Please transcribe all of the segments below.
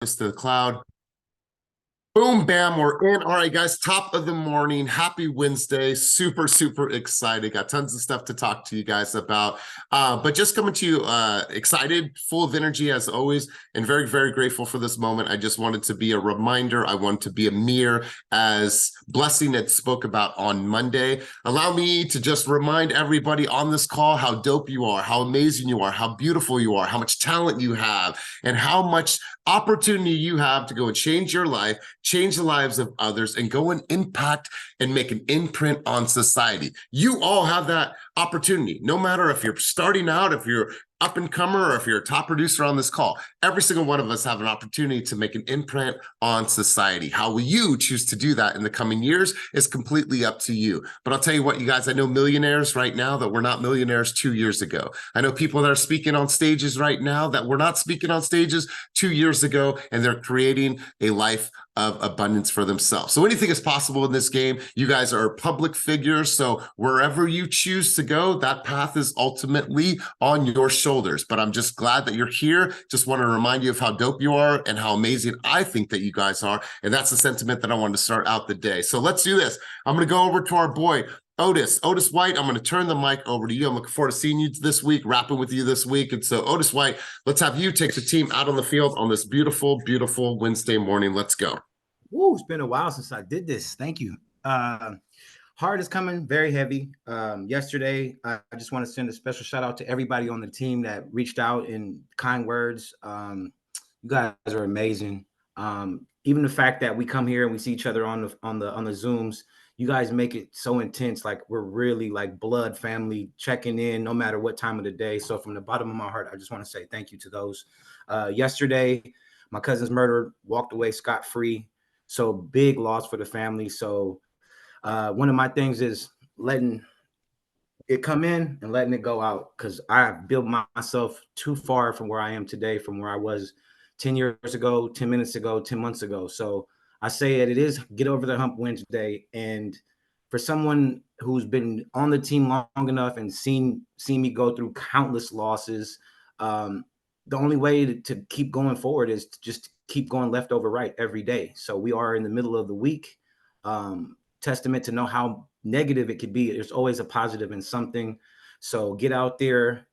to the cloud. Boom, bam, we're in. All right, guys, top of the morning. Happy Wednesday. Super, super excited. Got tons of stuff to talk to you guys about. But just coming to you excited, full of energy as always, and very, very grateful for this moment. I just wanted to be a reminder. I want to be a mirror, as Blessing had spoke about on Monday. Allow me to just remind everybody on this call how dope you are, how amazing you are, how beautiful you are, how much talent you have, and how much opportunity you have to go and change your life, change the lives of others, and go and impact and make an imprint on society. You all have that opportunity, no matter if you're starting out, if you're up and comer, or if you're a top producer on this call. Every single one of us have an opportunity to make an imprint on society. How will you choose to do that in the coming years is completely up to you. But I'll tell you what, you guys, I know millionaires right now that were not millionaires 2 years ago. I know people that are speaking on stages right now that were not speaking on stages 2 years ago, and they're creating a life of abundance for themselves. So anything is possible in this game. You guys are public figures, so wherever you choose to go, that path is ultimately on your shoulders. But I'm just glad that you're here. Just want to remind you of how dope you are and how amazing I think that you guys are. And that's the sentiment that I wanted to start out the day. So let's do this. I'm going to go over to our boy, Otis White. I'm going to turn the mic over to you. I'm looking forward to seeing you this week, rapping with you this week. And so Otis White, let's have you take the team out on the field on this beautiful, beautiful Wednesday morning. Let's go. Woo, it's been a while since I did this. Thank you. Hard is coming, very heavy. Yesterday, I just want to send a special shout out to everybody on the team that reached out in kind words. You guys are amazing. Even the fact that we come here and we see each other on the Zooms, you guys make it so intense. Like we're really like blood family, checking in no matter what time of the day. So from the bottom of my heart, I just want to say thank you to those. Yesterday, my cousin's murderer walked away scot-free. So big loss for the family. So one of my things is letting it come in and letting it go out, because I built myself too far from where I am today, from where I was 10 years ago, 10 minutes ago, 10 months ago. So I say it is get over the hump Wednesday. And for someone who's been on the team long enough and seen me go through countless losses, the only way to keep going forward is to just keep going left over right every day. So we are in the middle of the week. Testament to know how negative it could be. There's always a positive in something. So get out there,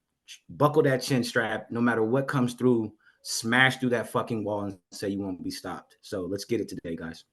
buckle that chin strap, no matter what comes through, smash through that fucking wall and say you won't be stopped. So let's get it today, guys.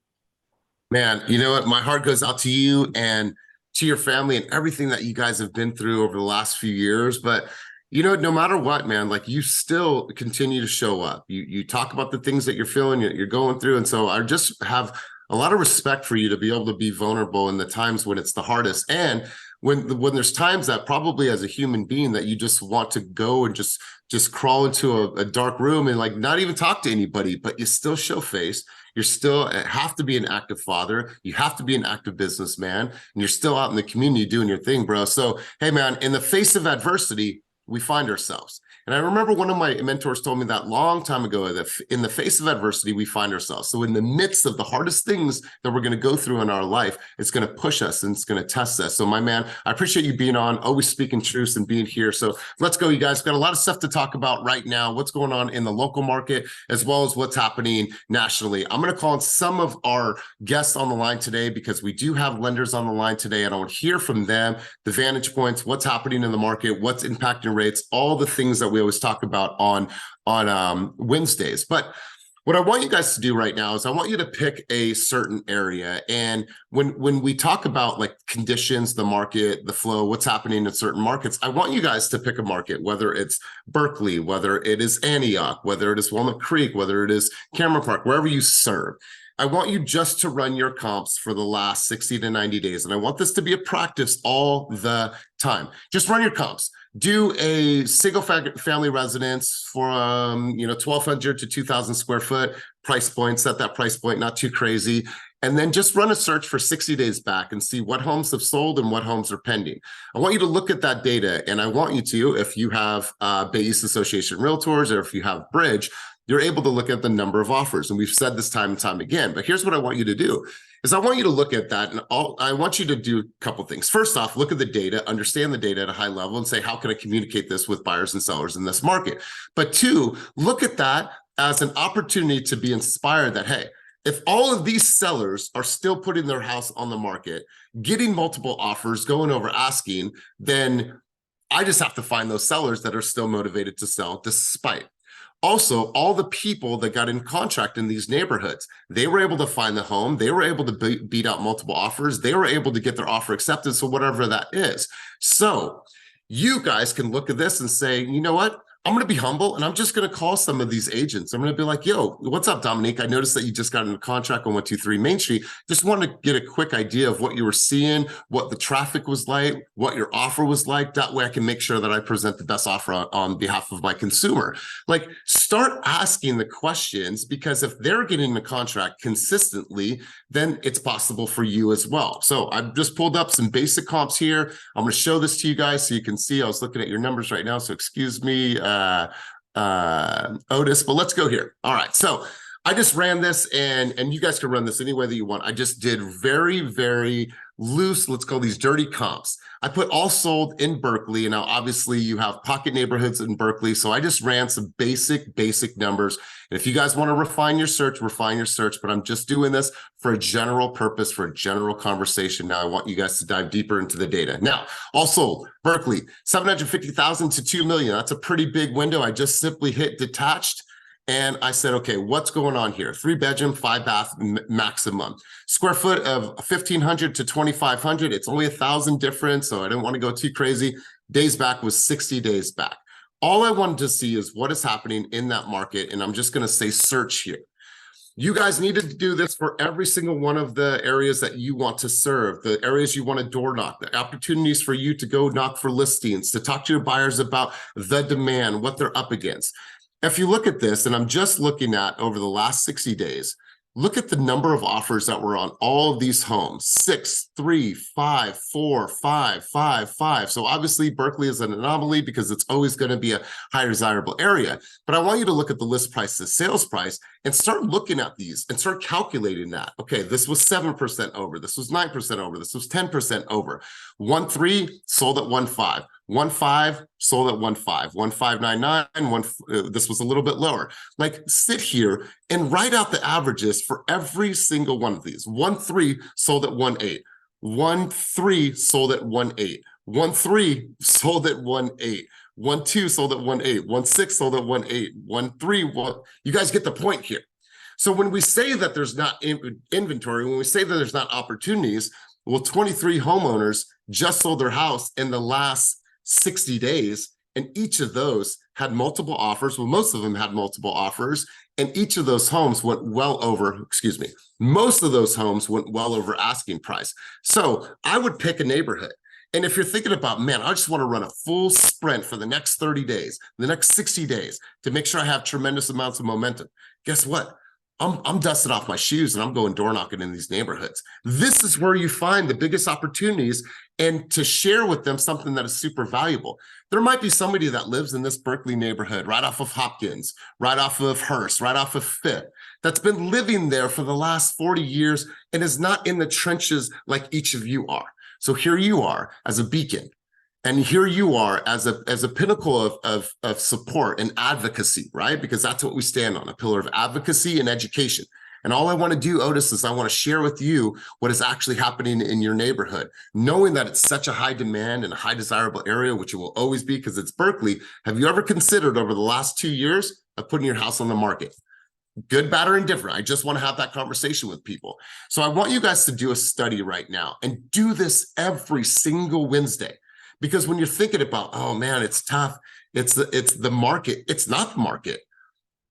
Man, you know what? My heart goes out to you and to your family and everything that you guys have been through over the last few years. But you know, no matter what, man, like you still continue to show up. You talk about the things that you're feeling, you're going through. And so I just have a lot of respect for you to be able to be vulnerable in the times when it's the hardest. And when there's times that probably as a human being that you just want to go and just crawl into a dark room and like not even talk to anybody, but you still show face. You're still have to be an active father. You have to be an active businessman, and you're still out in the community doing your thing, bro. So, hey, man, in the face of adversity, we find ourselves. And I remember one of my mentors told me that long time ago, that in the face of adversity, we find ourselves. So in the midst of the hardest things that we're going to go through in our life, it's going to push us and it's going to test us. So my man, I appreciate you being on, always speaking truth and being here. So let's go, you guys. We've got a lot of stuff to talk about right now. What's going on in the local market, as well as what's happening nationally. I'm going to call on some of our guests on the line today because we do have lenders on the line today. And I want to hear from them, the vantage points, what's happening in the market, what's impacting rates, all the things that we always talk about on Wednesdays. But what I want you guys to do right now is I want you to pick a certain area. And when we talk about like conditions, the market, the flow, what's happening in certain markets, I want you guys to pick a market, whether it's Berkeley, whether it is Antioch, whether it is Walnut Creek, whether it is Cameron Park, wherever you serve. I want you just to run your comps for the last 60 to 90 days. And I want this to be a practice all the time. Just run your comps. Do a single family residence for 1,200 to 2,000 square foot price point. Set that price point, not too crazy. And then just run a search for 60 days back and see what homes have sold and what homes are pending. I want you to look at that data. And I want you to, if you have Bay East Association Realtors or if you have Bridge, you're able to look at the number of offers. And we've said this time and time again, but here's what I want you to do is I want you to look at that. And I want you to do a couple things. First off, look at the data, understand the data at a high level and say, how can I communicate this with buyers and sellers in this market? But two, look at that as an opportunity to be inspired that, hey, if all of these sellers are still putting their house on the market, getting multiple offers, going over asking, then I just have to find those sellers that are still motivated to sell despite. Also, all the people that got in contract in these neighborhoods, they were able to find the home. They were able to beat out multiple offers. They were able to get their offer accepted. So whatever that is. So you guys can look at this and say, you know what? I'm going to be humble and I'm just going to call some of these agents. I'm going to be like, yo, what's up, Dominique? I noticed that you just got into contract on 123 Main Street. Just wanted to get a quick idea of what you were seeing, what the traffic was like, what your offer was like. That way I can make sure that I present the best offer on behalf of my consumer. Like, start asking the questions, because if they're getting the contract consistently, then it's possible for you as well. So I've just pulled up some basic comps here. I'm going to show this to you guys so you can see. I was looking at your numbers right now, so excuse me, Otis, but let's go here. All right, so I just ran this, and you guys can run this any way that you want. I just did very, very loose, let's call these dirty comps. I put all sold in Berkeley, and now obviously you have pocket neighborhoods in Berkeley, so I just ran some basic numbers. And if you guys want to refine your search, but I'm just doing this for a general purpose, for a general conversation. Now I want you guys to dive deeper into the data. Now, all sold, Berkeley, 750,000 to 2 million. That's a pretty big window. I just simply hit detached. And I said, okay, what's going on here? 3-bedroom, 5-bath maximum. Square foot of 1,500 to 2,500. It's only 1,000 difference, so I didn't want to go too crazy. Days back was 60 days back. All I wanted to see is what is happening in that market, and I'm just going to say search here. You guys needed to do this for every single one of the areas that you want to serve, the areas you want to door knock, the opportunities for you to go knock for listings, to talk to your buyers about the demand, what they're up against. If you look at this, and I'm just looking at over the last 60 days, look at the number of offers that were on all of these homes: 6, 3, 5, 4, 5, 5, 5. So obviously Berkeley is an anomaly because it's always going to be a high desirable area. But I want you to look at the list price, the sales price, and start looking at these and start calculating that. Okay, this was 7% over. This was 9% over. This was 10% over. 1.3 sold at 1.5. 1.5 sold at 1.5, 1.599, this was a little bit lower. Like, sit here and write out the averages for every single one of these. 1.3 sold at 1.8, 1.3 sold at 1.8, 1.3 sold at 1.8, 1.2 sold at 1.8, 1.6 sold at 1.8, 1.3. You guys get the point here. So when we say that there's not inventory, when we say that there's not opportunities, well, 23 homeowners just sold their house in the last 60 days, and each of those had multiple offers. Well, most of them had multiple offers, and each of those homes went well over, most of those homes went well over asking price. So I would pick a neighborhood. And if you're thinking about, man, I just want to run a full sprint for the next 30 days, the next 60 days to make sure I have tremendous amounts of momentum, guess what? I'm dusting off my shoes and I'm going door knocking in these neighborhoods. This is where you find the biggest opportunities, and to share with them something that is super valuable. There might be somebody that lives in this Berkeley neighborhood, right off of Hopkins, right off of Hearst, right off of Fifth, that's been living there for the last 40 years and is not in the trenches like each of you are. So here you are as a beacon. And here you are as a pinnacle of support and advocacy, right? Because that's what we stand on, a pillar of advocacy and education. And all I want to do, Otis, is I want to share with you what is actually happening in your neighborhood. Knowing that it's such a high demand and a high desirable area, which it will always be because it's Berkeley, have you ever considered over the last 2 years of putting your house on the market? Good, bad, or indifferent. I just want to have that conversation with people. So I want you guys to do a study right now and do this every single Wednesday. Because when you're thinking about, oh man, it's tough, it's the market, it's not the market.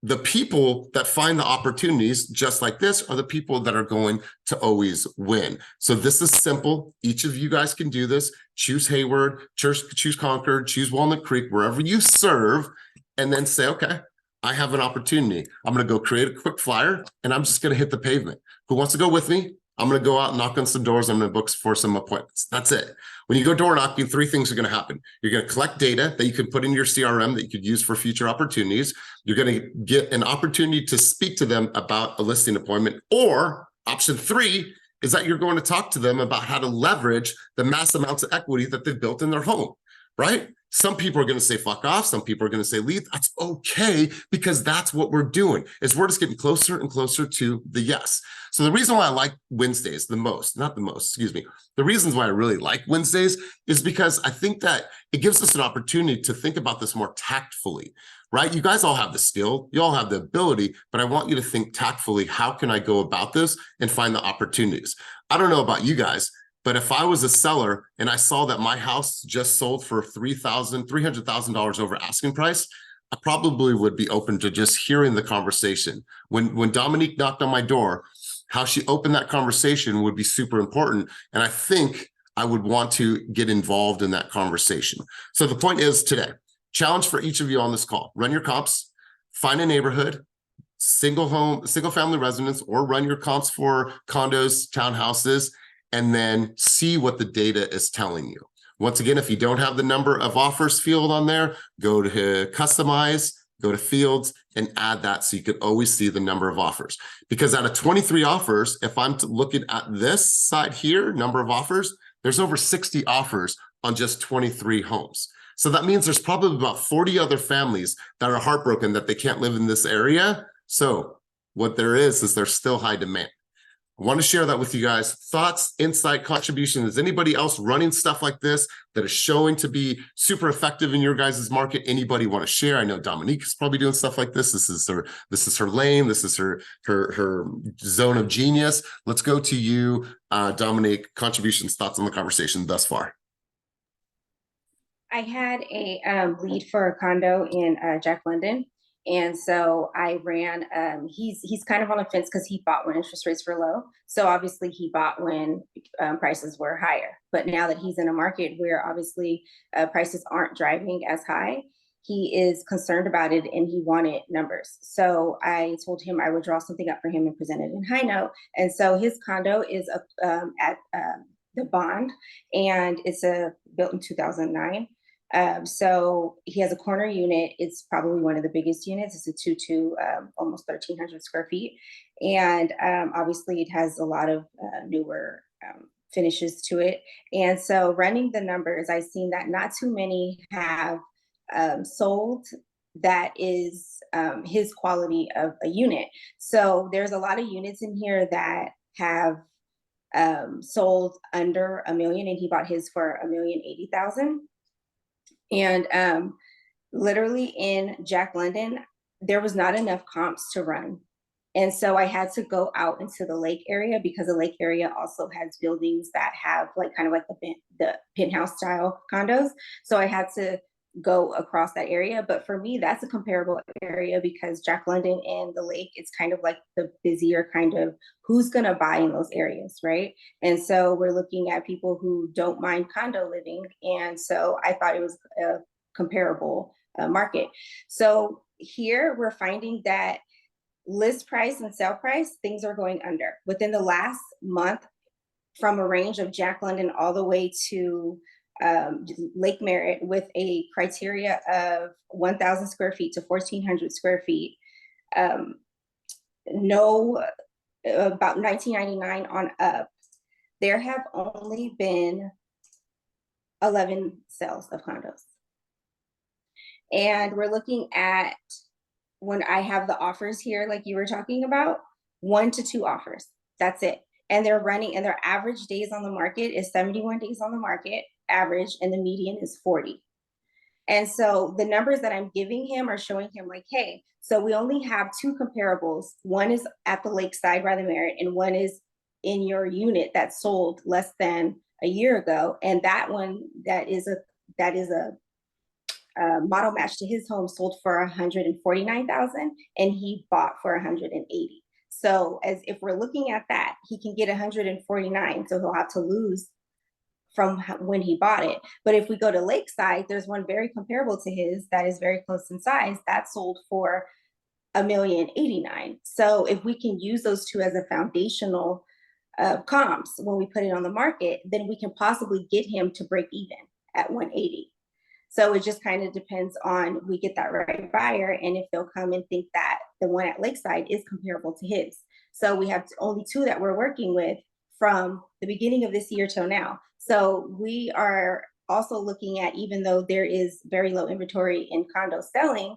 The people that find the opportunities just like this are the people that are going to always win. So this is simple. Each of you guys can do this. Choose Hayward, choose Concord, choose Walnut Creek, wherever you serve, and then say, okay, I have an opportunity. I'm going to go create a quick flyer and I'm just going to hit the pavement. Who wants to go with me? I'm going to go out and knock on some doors. I'm going to book for some appointments. That's it. When you go door knocking, 3 things are going to happen. You're going to collect data that you can put in your CRM that you could use for future opportunities. You're going to get an opportunity to speak to them about a listing appointment. Or option 3 is that you're going to talk to them about how to leverage the mass amounts of equity that they've built in their home. right? Some people are going to say fuck off. Some people are going to say leave. That's okay, because that's what we're doing, is we're just getting closer and closer to the yes. So the reason why I like Wednesdays the most, not the most, excuse me, the reasons why I really like Wednesdays is because I think that it gives us an opportunity to think about this more tactfully, right? You guys all have the skill, you all have the ability, but I want you to think tactfully, how can I go about this and find the opportunities? I don't know about you guys, but if I was a seller and I saw that my house just sold for $300,000 over asking price, I probably would be open to just hearing the conversation. When Dominique knocked on my door, how she opened that conversation would be super important. And I think I would want to get involved in that conversation. So the point is today, challenge for each of you on this call: run your comps, find a neighborhood, single family residence, or run your comps for condos, townhouses, and then see what the data is telling you. Once again, if you don't have the number of offers field on there, go to customize, go to fields, and add that so you can always see the number of offers. Because out of 23 offers, if I'm looking at this side here, number of offers, there's over 60 offers on just 23 homes. So that means there's probably about 40 other families that are heartbroken that they can't live in this area. So what there is there's still high demand. I want to share that with you guys. Thoughts, insight, contribution. Is anybody else running stuff like this that is showing to be super effective in your guys' market? Anybody want to share? I know Dominique is probably doing stuff like this. This is her lane. This is her zone of genius. Let's go to you, Dominique. Contributions, thoughts on the conversation thus far. I had a lead for a condo in Jack London. And so I ran, he's kind of on the fence because he bought when interest rates were low. So obviously he bought when prices were higher. But now that he's in a market where obviously prices aren't driving as high, he is concerned about it and he wanted numbers. So I told him I would draw something up for him and present it in high note. And so his condo is at the bond, and it's built in 2009. So he has a corner unit. It's probably one of the biggest units. It's a 2-2, almost 1,300 square feet. And obviously it has a lot of newer finishes to it. And so running the numbers, I've seen that not too many have sold that is his quality of a unit. So there's a lot of units in here that have sold under $1 million, and he bought his for $1,080,000. And literally in Jack London, there was not enough comps to run. And so I had to go out into the lake area, because the lake area also has buildings that have kind of like the penthouse style condos. So I had to go across that area. But for me, that's a comparable area, because Jack London and the lake, it's kind of like the busier kind of who's going to buy in those areas, right? And so we're looking at people who don't mind condo living. And so I thought it was a comparable market. So here we're finding that list price and sale price, things are going under. Within the last month, from a range of Jack London all the way to Lake Merritt, with a criteria of 1,000 square feet to 1,400 square feet, about 1999 on up, there have only been 11 sales of condos. And we're looking at, when I have the offers here, like you were talking about, 1 to 2 offers. That's it. And they're running, and their average days on the market is 71 days on the market average, and the median is 40. And so the numbers that I'm giving him are showing him like, hey, so we only have 2 comparables. One is at the lakeside by the Merritt, and one is in your unit that sold less than a year ago. And that one, that is a model match to his home, sold for 149,000, and he bought for 180. So as if we're looking at that, he can get 149, so he'll have to lose from when he bought it. But if we go to Lakeside, there's one very comparable to his that is very close in size that sold for $1,089,000. So if we can use those two as a foundational comps when we put it on the market, then we can possibly get him to break even at 180. So it just kind of depends on, we get that right buyer, and if they'll come and think that the one at Lakeside is comparable to his. So we have only 2 that we're working with from the beginning of this year till now. So we are also looking at, even though there is very low inventory in condo selling,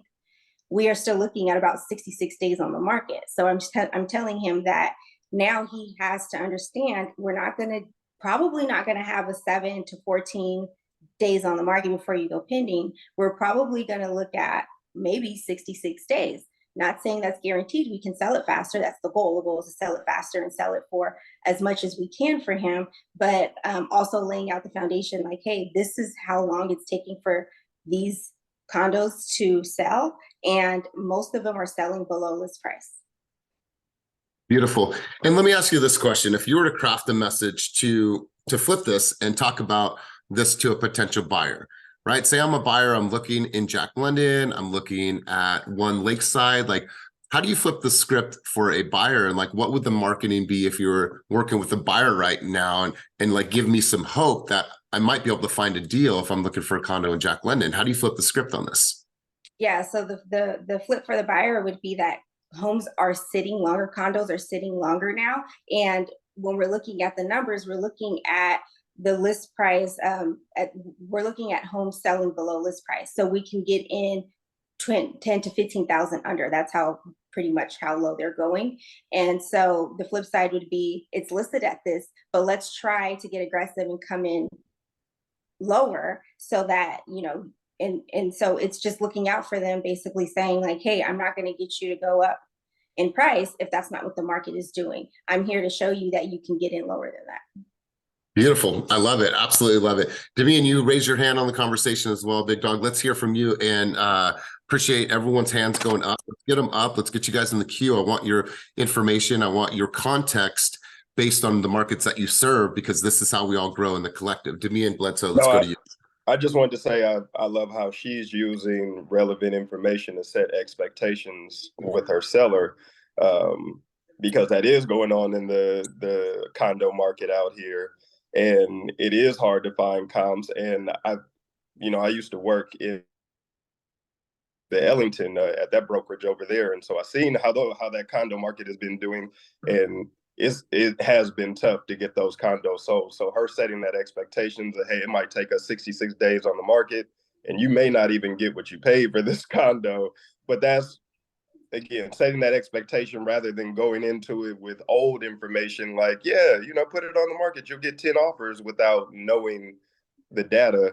we are still looking at about 66 days on the market. So I'm telling him that now he has to understand we're not going to, probably not going to have a 7 to 14 days on the market before you go pending. We're probably going to look at maybe 66 days. Not saying that's guaranteed we can sell it faster. That's the goal. The goal is to sell it faster and sell it for as much as we can for him, but also laying out the foundation like, hey, this is how long it's taking for these condos to sell, and most of them are selling below list price. Beautiful. And let me ask you this question. If you were to craft a message to flip this and talk about this to a potential buyer, right? Say I'm a buyer, I'm looking in Jack London, I'm looking at One Lakeside. Like, how do you flip the script for a buyer? And like, what would the marketing be if you were working with a buyer right now, and like, give me some hope that I might be able to find a deal if I'm looking for a condo in Jack London? How do you flip the script on this? Yeah, so the flip for the buyer would be that homes are sitting longer, condos are sitting longer now. And when we're looking at the numbers, we're looking at the list price, we're looking at homes selling below list price. So we can get in 10 to 15,000 under. That's how pretty much how low they're going. And so the flip side would be, it's listed at this, but let's try to get aggressive and come in lower so that, you know, and so it's just looking out for them, basically saying like, hey, I'm not going to get you to go up in price if that's not what the market is doing. I'm here to show you that you can get in lower than that. Beautiful. I love it. Absolutely love it. Demian, you raise your hand on the conversation as well, Big Dog. Let's hear from you, and appreciate everyone's hands going up. Let's get them up. Let's get you guys in the queue. I want your information. I want your context based on the markets that you serve, because this is how we all grow in the collective. Demian Bledsoe, let's go to you. I just wanted to say I love how she's using relevant information to set expectations with her seller, because that is going on in the condo market out here, and it is hard to find comps. And I used to work in the Ellington at that brokerage over there, and so I've seen how that condo market has been doing, and it has been tough to get those condos sold. So her setting that expectations that, hey, it might take us 66 days on the market, and you may not even get what you paid for this condo. But that's, again, setting that expectation rather than going into it with old information like, yeah, put it on the market, you'll get 10 offers, without knowing the data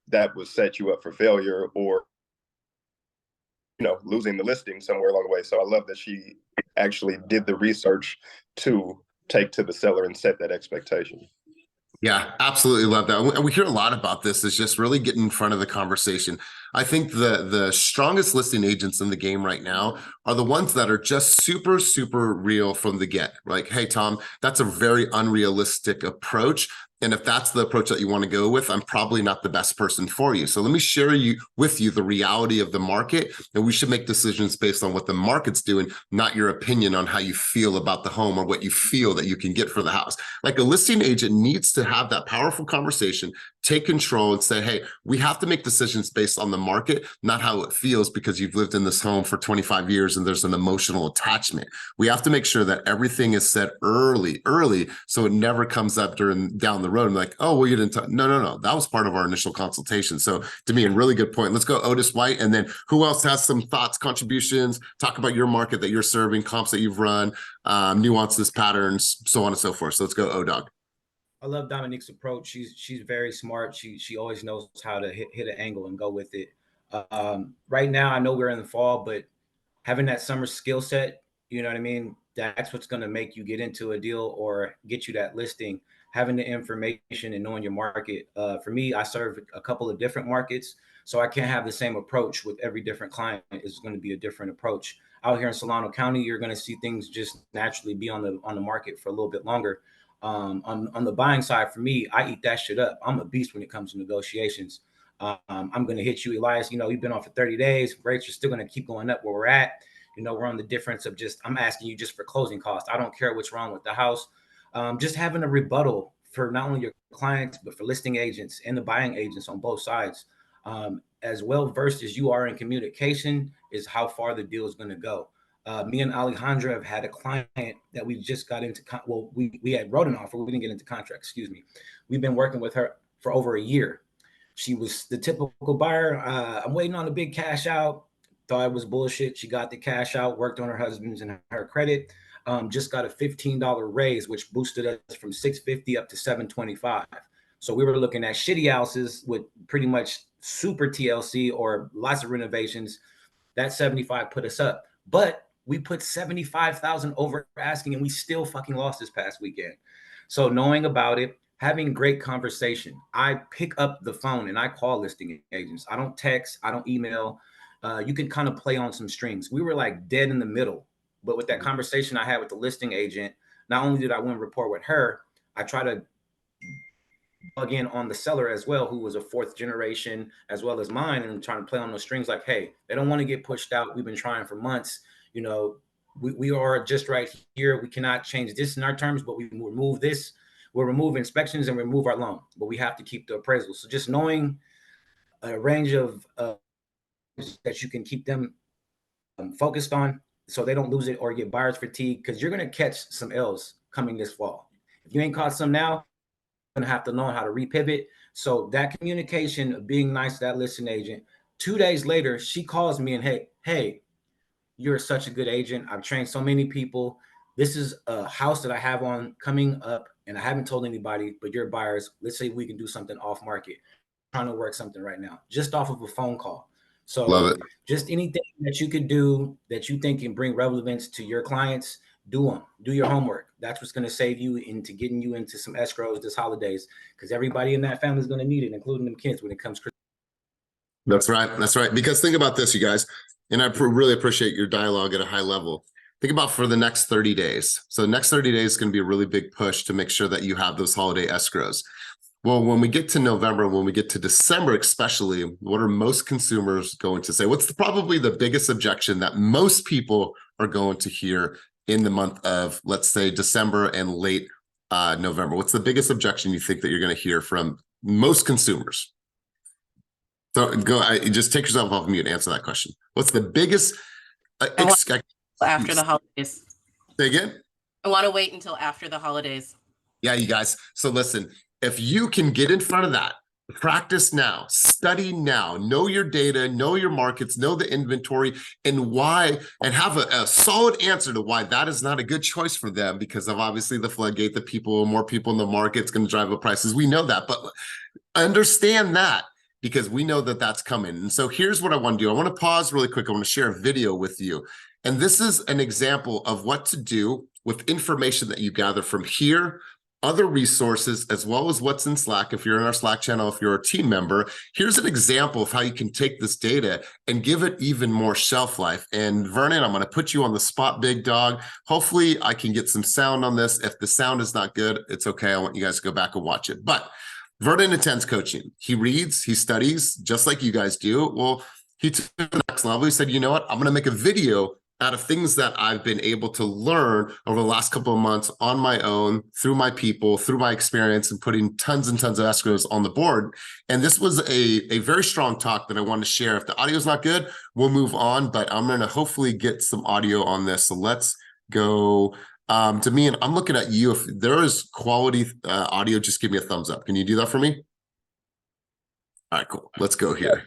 that would set you up for failure, or losing the listing somewhere along the way. So I love that she actually did the research to take to the seller and set that expectation. Yeah, absolutely love that. And we hear a lot about this, is just really getting in front of the conversation. I think the strongest listing agents in the game right now are the ones that are just super, super real from the get. Like, hey, Tom, that's a very unrealistic approach. And if that's the approach that you want to go with, I'm probably not the best person for you. So let me share with you the reality of the market, and we should make decisions based on what the market's doing, not your opinion on how you feel about the home or what you feel that you can get for the house. Like, a listing agent needs to have that powerful conversation, take control, and say, hey, we have to make decisions based on the market, not how it feels because you've lived in this home for 25 years and there's an emotional attachment. We have to make sure that everything is set early, so it never comes up down the road and like, oh, well, you didn't no, that was part of our initial consultation. So to me, a really good point. Let's go Otis White, and then who else has some thoughts, contributions, talk about your market that you're serving, comps that you've run, nuances, patterns, so on and so forth. So let's go O-Dog. I love Dominique's approach. She's very smart. She always knows how to hit an angle and go with it. Right now, I know we're in the fall, but having that summer skill set, you know what I mean? That's what's going to make you get into a deal or get you that listing. Having the information and knowing your market. For me, I serve a couple of different markets, so I can't have the same approach with every different client. It's going to be a different approach. Out here in Solano County, you're going to see things just naturally be on the market for a little bit longer. On the buying side, for me, I eat that shit up. I'm a beast when it comes to negotiations. I'm going to hit you, Elias. You've been on for 30 days. Rates are still going to keep going up where we're at. We're on the difference of just, I'm asking you just for closing costs. I don't care what's wrong with the house. Just having a rebuttal for not only your clients, but for listing agents and the buying agents on both sides. As well versed as you are in communication is how far the deal is going to go. Me and Alejandra have had a client that we just got into. We had wrote an offer. We didn't get into contract. Excuse me. We've been working with her for over a year. She was the typical buyer. I'm waiting on a big cash out. Thought it was bullshit. She got the cash out, worked on her husband's and her credit. Just got a $15 raise, which boosted us from 650 up to 725. So we were looking at shitty houses with pretty much super TLC or lots of renovations. That 75 put us up, but we put 75,000 over asking, and we still fucking lost this past weekend. So knowing about it, having great conversation. I pick up the phone and I call listing agents. I don't text. I don't email. You can kind of play on some strings. We were like dead in the middle, but with that conversation I had with the listing agent, not only did I win rapport with her, I try to plug in on the seller as well, who was a fourth generation as well as mine, and trying to play on those strings like, hey, they don't want to get pushed out. We've been trying for months. You know, we are just right here. We cannot change this in our terms, but we remove this. We'll remove inspections and remove our loan, but we have to keep the appraisal. So just knowing a range of that you can keep them focused on so they don't lose it or get buyer's fatigue, because you're going to catch some L's coming this fall. If you ain't caught some now, going to have to learn how to repivot. So that communication of being nice to that listing agent. 2 days later, she calls me and, hey, you're such a good agent. I've trained so many people. This is a house that I have on coming up, and I haven't told anybody, but you're buyers. Let's say we can do something off market. I'm trying to work something right now, just off of a phone call. So Love it. Just anything that you could do that you think can bring relevance to your clients, do them. Do your homework. That's what's going to save you into getting you into some escrows this holidays, because everybody in that family is going to need it, including them kids when it comes. That's right. That's right. Because think about this, you guys, and I really appreciate your dialogue at a high level. Think about for the next 30 days. So the next 30 days is going to be a really big push to make sure that you have those holiday escrows. Well, when we get to November, when we get to December, especially, what are most consumers going to say? What's probably the biggest objection that most people are going to hear in the month of, let's say, December and late November? What's the biggest objection you think that you're going to hear from most consumers? So just take yourself off mute and answer that question. What's the biggest after the holidays? Say again? I want to wait until after the holidays. Yeah, you guys. So listen, if you can get in front of that, practice now, study now, know your data, know your markets, know the inventory, and why, and have a solid answer to why that is not a good choice for them, because of obviously the floodgate, the people, more people in the market's going to drive up prices. We know that, but understand that, because we know that that's coming. And so here's what I want to do. I want to pause really quick. I want to share a video with you. And this is an example of what to do with information that you gather from here, other resources, as well as what's in Slack. If you're in our Slack channel, if you're a team member, here's an example of how you can take this data and give it even more shelf life. And Vernon, I'm going to put you on the spot, big dog. Hopefully I can get some sound on this. If the sound is not good, it's okay. I want you guys to go back and watch it. But Vernon attends coaching. He reads, he studies, just like you guys do. Well, he took it to the next level. He said, you know what? I'm going to make a video out of things that I've been able to learn over the last couple of months on my own, through my people, through my experience, and putting tons and tons of escrows on the board. And this was a very strong talk that I want to share. If the audio is not good, we'll move on, but I'm going to hopefully get some audio on this. So let's go to me, and I'm looking at you. If there is quality audio, just give me a thumbs up. Can you do that for me? All right, cool. Let's go here.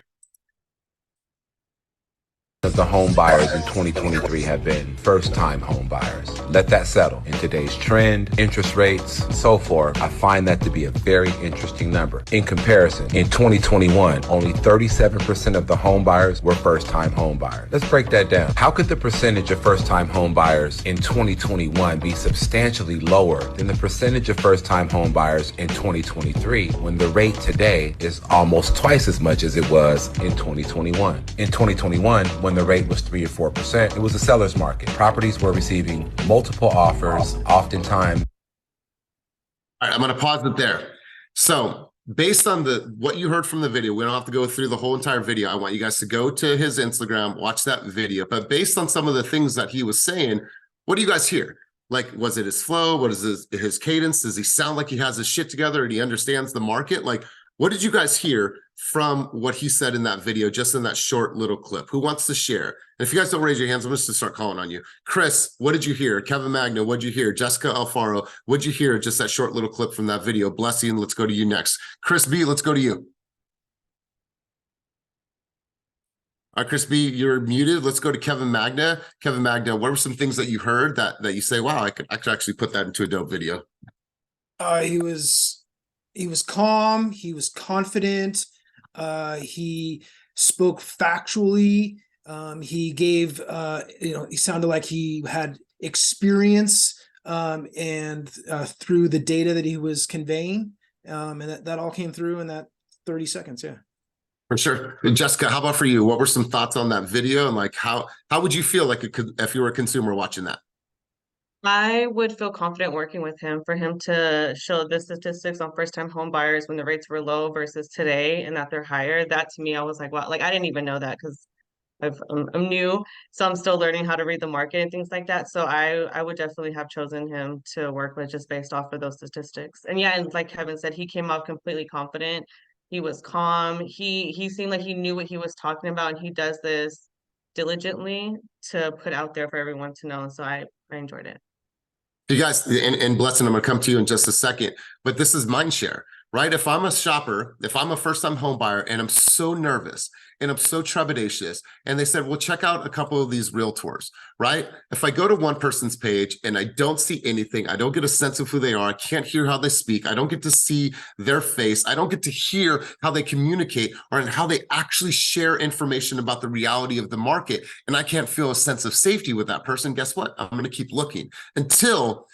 Of the home buyers in 2023 have been first-time home buyers. Let that settle. In today's trend, interest rates, so forth, I find that to be a very interesting number. In comparison, in 2021, only 37% of the home buyers were first-time home buyers. Let's break that down. How could the percentage of first-time home buyers in 2021 be substantially lower than the percentage of first-time home buyers in 2023 when the rate today is almost twice as much as it was in 2021? In 2021, when the rate was 3 or 4%, it was a seller's market. Properties were receiving multiple offers, oftentimes. All right, I'm going to pause it there. So based on what you heard from the video, we don't have to go through the whole entire video. I want you guys to go to his Instagram, watch that video. But based on some of the things that he was saying, what do you guys hear? Like, was it his flow? What is his cadence? Does he sound like he has his shit together and he understands the market? Like, what did you guys hear from what he said in that video, just in that short little clip? Who wants to share? And if you guys don't raise your hands, I'm just going to start calling on you. Chris, what did you hear? Kevin Magno, what did you hear? Jessica Alfaro, what did you hear? Just that short little clip from that video. Blessing, let's go to you next. Chris B, let's go to you. All right, Chris B, you're muted. Let's go to Kevin Magna. Kevin Magna, what were some things that you heard that you say, wow, I could actually put that into a dope video? He was calm. He was confident. He spoke factually. He gave, he sounded like he had experience, and through the data that he was conveying, and that all came through in that 30 seconds. Yeah. For sure. And Jessica, how about for you? What were some thoughts on that video, and like how would you feel like if you were a consumer watching that? I would feel confident working with him for him to show the statistics on first-time home buyers when the rates were low versus today and that they're higher. That to me, I was like, wow, like I didn't even know that because I'm new, so I'm still learning how to read the market and things like that. So I would definitely have chosen him to work with just based off of those statistics. And yeah, and like Kevin said, he came off completely confident. He was calm. He seemed like he knew what he was talking about, and he does this diligently to put out there for everyone to know. So I enjoyed it. You guys, and Blessing, I'm going to come to you in just a second, but this is mind share, right? If I'm a shopper, if I'm a first-time home buyer and I'm so nervous and I'm so trepidatious, and they said, well, check out a couple of these realtors, right? If I go to one person's page and I don't see anything, I don't get a sense of who they are, I can't hear how they speak, I don't get to see their face, I don't get to hear how they communicate or how they actually share information about the reality of the market, and I can't feel a sense of safety with that person, guess what? I'm going to keep looking until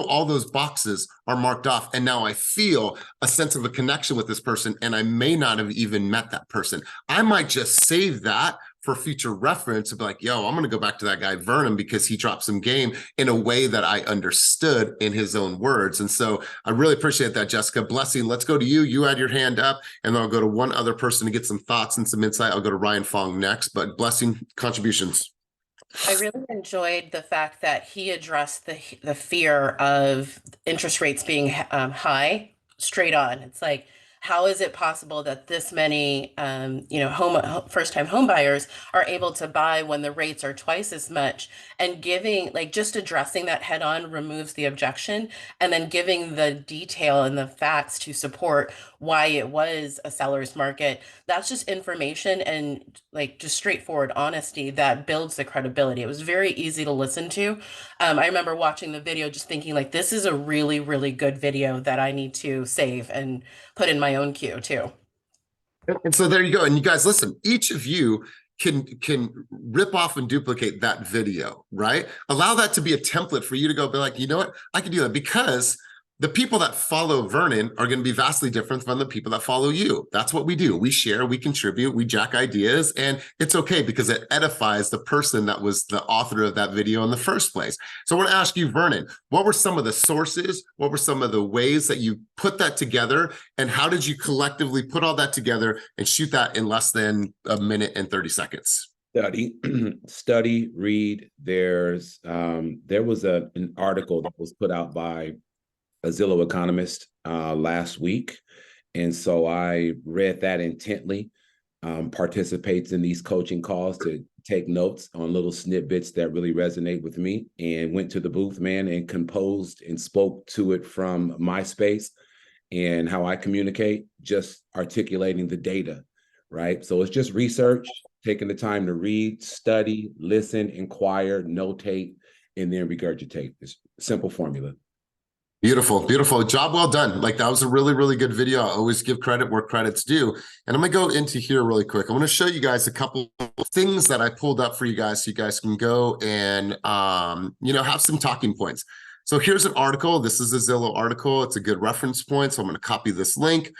all those boxes are marked off. And now I feel a sense of a connection with this person, and I may not have even met that person. I might just save that for future reference and be like, yo, I'm going to go back to that guy, Vernon, because he dropped some game in a way that I understood in his own words. And so I really appreciate that, Jessica. Blessing, let's go to you. You had your hand up, and then I'll go to one other person to get some thoughts and some insight. I'll go to Ryan Fong next, but Blessing, contributions. I really enjoyed the fact that he addressed the fear of interest rates being high straight on. It's like, how is it possible that this many first-time home buyers are able to buy when the rates are twice as much? And giving, like, just addressing that head on removes the objection, and then giving the detail and the facts to support why it was a seller's market. That's just information and like just straightforward honesty that builds the credibility. It was very easy to listen to. I remember watching the video just thinking like, this is a really, really good video that I need to save and put in my own queue too. And so there you go. And you guys, listen, each of you can rip off and duplicate that video, right? Allow that to be a template for you to go be like, you know what, I can do that, because the people that follow Vernon are going to be vastly different from the people that follow you. That's what we do. We share, we contribute, we jack ideas, and it's okay because it edifies the person that was the author of that video in the first place. So I want to ask you, Vernon, what were some of the sources? What were some of the ways that you put that together? And how did you collectively put all that together and shoot that in less than a minute and 30 seconds? Study, read. There was an article that was put out by a Zillow economist last week. And so I read that intently, participates in these coaching calls to take notes on little snippets that really resonate with me, and went to the booth, man, and composed and spoke to it from my space and how I communicate, just articulating the data, right? So it's just research, taking the time to read, study, listen, inquire, notate, and then regurgitate. It's a simple formula. Beautiful, beautiful. Job well done. Like, that was a really, really good video. I always give credit where credit's due. And I'm going to go into here really quick. I want to show you guys a couple of things that I pulled up for you guys so you guys can go and, have some talking points. So here's an article. This is a Zillow article. It's a good reference point. So I'm going to copy this link.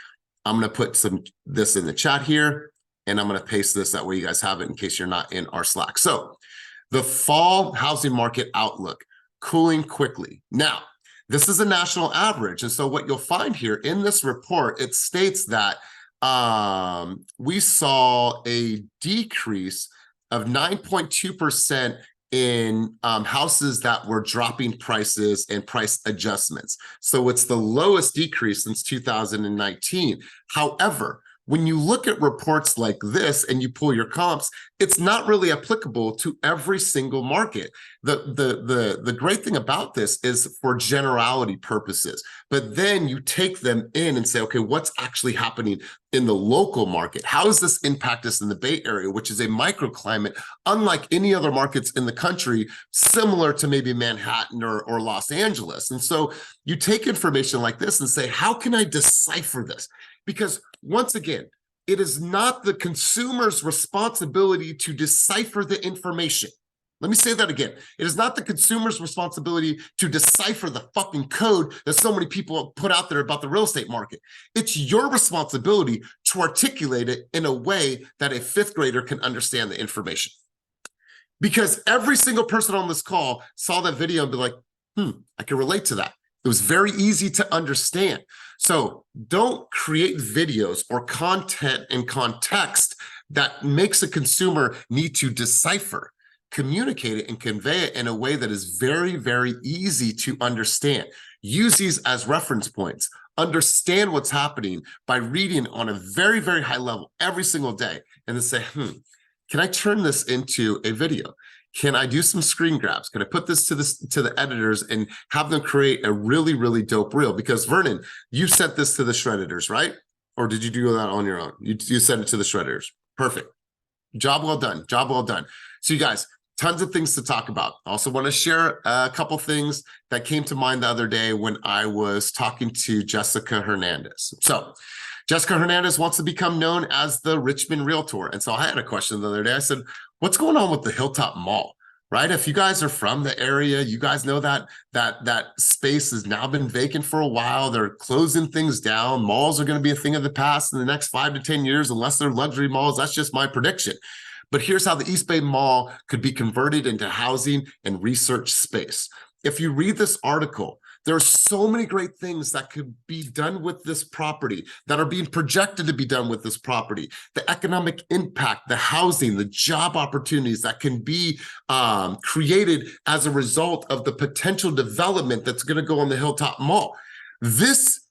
I'm going to put this in the chat here, and I'm going to paste this. That way you guys have it in case you're not in our Slack. So the fall housing market outlook, cooling quickly. Now, this is a national average. And so what you'll find here in this report, it states that we saw a decrease of 9.2% in houses that were dropping prices and price adjustments. So it's the lowest decrease since 2019. However, when you look at reports like this and you pull your comps, it's not really applicable to every single market. The great thing about this is for generality purposes, but then you take them in and say, okay, what's actually happening in the local market? How does this impact us in the Bay Area, which is a microclimate unlike any other markets in the country, similar to maybe Manhattan or Los Angeles? And so you take information like this and say, how can I decipher this? Because once again, it is not the consumer's responsibility to decipher the information. Let me say that again. It is not the consumer's responsibility to decipher the fucking code that so many people have put out there about the real estate market. It's your responsibility to articulate it in a way that a fifth grader can understand the information. Because every single person on this call saw that video and be like, I can relate to that. It was very easy to understand. So don't create videos or content in context that makes a consumer need to decipher. Communicate it and convey it in a way that is very, very easy to understand. Use these as reference points. Understand what's happening by reading on a very, very high level every single day, and then say, can I turn this into a video? Can I do some screen grabs? Can I put this to the editors and have them create a really, really dope reel? Because Vernon, you sent this to the Shredditors, right? Or did you do that on your own? You sent it to the Shredditors. Perfect. Job well done. Job well done. So you guys, tons of things to talk about. I also want to share a couple things that came to mind the other day when I was talking to Jessica Hernandez. So Jessica Hernandez wants to become known as the Richmond Realtor. And so I had a question the other day. I said, what's going on with the Hilltop Mall, right? If you guys are from the area, you guys know that space has now been vacant for a while. They're closing things down. Malls are going to be a thing of the past in the next 5 to 10 years, unless they're luxury malls. That's just my prediction. But here's how the East Bay Mall could be converted into housing and research space. If you read this article, there are so many great things that could be done with this property, that are being projected to be done with this property. The economic impact, the housing, the job opportunities that can be created as a result of the potential development that's going to go on the Hilltop Mall. This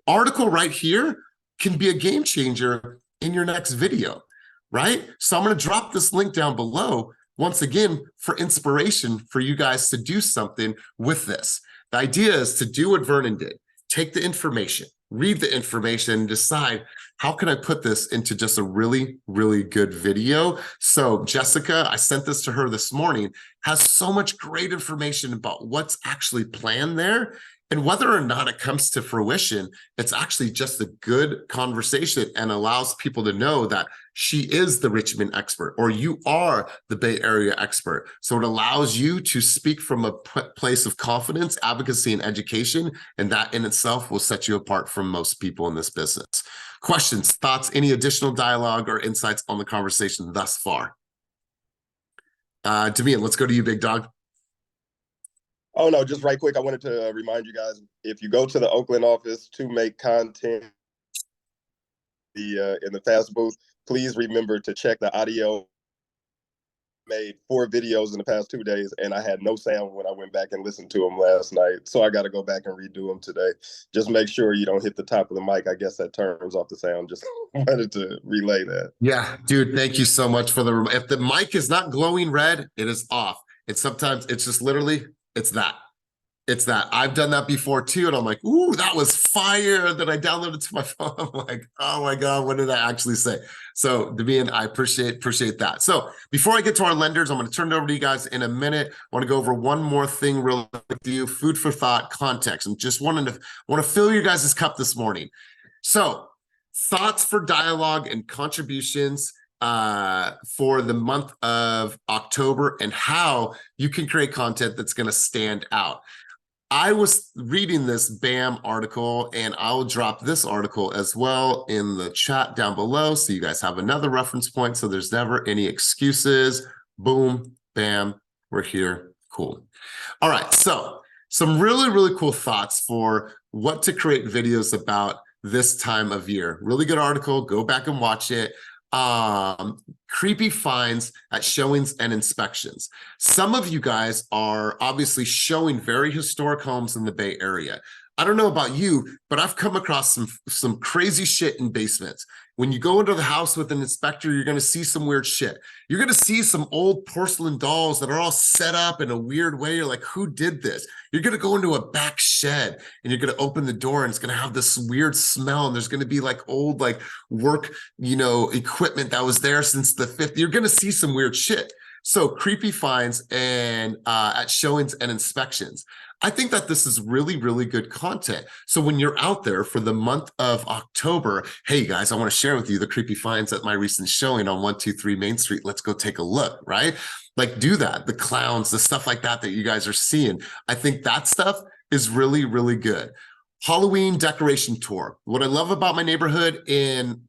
article right here can be a game changer in your next video, right? So I'm going to drop this link down below, once again, for inspiration for you guys to do something with this. The idea is to do what Vernon did. Take the information, read the information, and decide, how can I put this into just a really, really good video? So Jessica, I sent this to her this morning, has so much great information about what's actually planned there. And whether or not it comes to fruition, it's actually just a good conversation and allows people to know that she is the Richmond expert, or you are the Bay Area expert. So it allows you to speak from a place of confidence, advocacy, and education, and that in itself will set you apart from most people in this business. Questions, thoughts, any additional dialogue or insights on the conversation thus far? Damian, let's go to you, big dog. Oh, no, just right quick. I wanted to remind you guys, if you go to the Oakland office to make content in the fast booth, please remember to check the audio. Made 4 videos in the past 2 days, and I had no sound when I went back and listened to them last night. So I got to go back and redo them today. Just make sure you don't hit the top of the mic. I guess that turns off the sound. Just wanted to relay that. Yeah, dude, thank you so much for the, if the mic is not glowing red, it is off. And sometimes it's just literally, it's that. I've done that before too. And I'm like, ooh, that was fire. That I downloaded to my phone. I'm like, oh my God, what did I actually say? So Damian, I appreciate that. So before I get to our lenders, I'm going to turn it over to you guys in a minute. I want to go over one more thing real with you, food for thought, context. And just want to fill your guys' cup this morning. So thoughts for dialogue and contributions for the month of October, and how you can create content that's going to stand out. I was reading this BAM article, and I'll drop this article as well in the chat down below, so you guys have another reference point, so there's never any excuses. Boom, bam, we're here. Cool. All right, so some really, really cool thoughts for what to create videos about this time of year. Really good article. Go back and watch it. Creepy finds at showings and inspections. Some of you guys are obviously showing very historic homes in the Bay Area. I don't know about you, but I've come across some crazy shit in basements. when you go into the house with an inspector, you're going to see some weird shit. You're going to see some old porcelain dolls that are all set up in a weird way. You're like, who did this? You're going to go into a back shed and you're going to open the door and it's going to have this weird smell. And there's going to be like old, like work, equipment that was there since the 50s. You're going to see some weird shit. So creepy finds and at showings and inspections. I think that this is really, really good content. So when you're out there for the month of October, hey guys, I want to share with you the creepy finds at my recent showing on 123 Main Street. Let's go take a look, right? Like do that, the clowns, the stuff like that you guys are seeing. I think that stuff is really, really good. Halloween decoration tour. What I love about my neighborhood in